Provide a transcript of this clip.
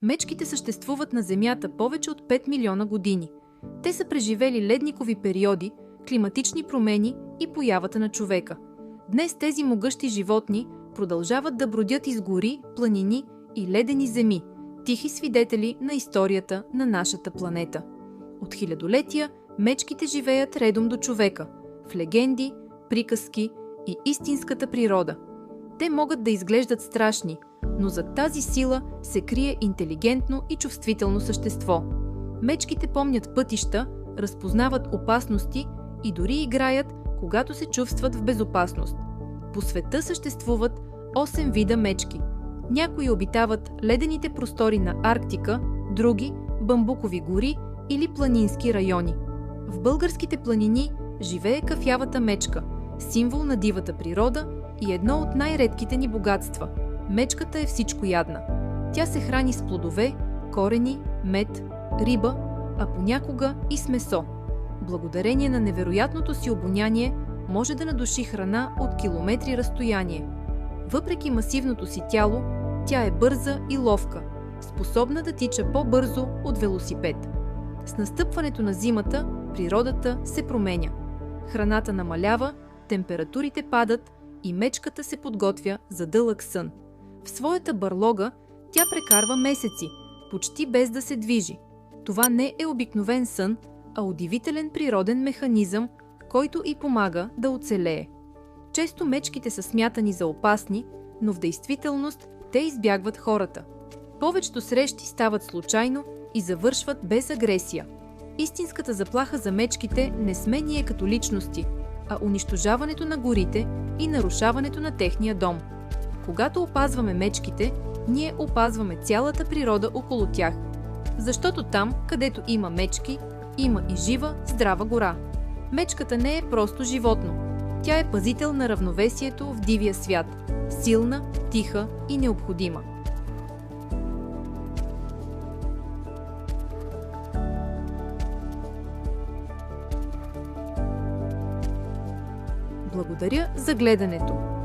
Мечките съществуват на Земята повече от 5 милиона години. Те са преживели ледникови периоди, климатични промени и появата на човека. Днес тези могъщи животни продължават да бродят из гори, планини и ледени земи, тихи свидетели на историята на нашата планета. От хилядолетия мечките живеят редом до човека, в легенди, приказки и истинската природа. Те могат да изглеждат страшни, но зад тази сила се крие интелигентно и чувствително същество. Мечките помнят пътища, разпознават опасности и дори играят, когато се чувстват в безопасност. По света съществуват 8 вида мечки. Някои обитават ледените простори на Арктика, други – бамбукови гори или планински райони. В българските планини живее кафявата мечка, символ на дивата природа и едно от най-редките ни богатства. Мечката е всичкоядна. Тя се храни с плодове, корени, мед, риба, а понякога и с месо. Благодарение на невероятното си обоняние може да надуши храна от километри разстояние. Въпреки масивното си тяло, тя е бърза и ловка, способна да тича по-бързо от велосипед. С настъпването на зимата природата се променя. Храната намалява, температурите падат и мечката се подготвя за дълъг сън. В своята бърлога тя прекарва месеци, почти без да се движи. Това не е обикновен сън, а удивителен природен механизъм, който и помага да оцелее. Често мечките са смятани за опасни, но в действителност те избягват хората. Повечето срещи стават случайно и завършват без агресия. Истинската заплаха за мечките не сме ние като личности, а унищожаването на горите и нарушаването на техния дом. Когато опазваме мечките, ние опазваме цялата природа около тях. Защото там, където има мечки, има и жива, здрава гора. Мечката не е просто животно. Тя е пазител на равновесието в дивия свят. Силна, тиха и необходима. Благодаря за гледането!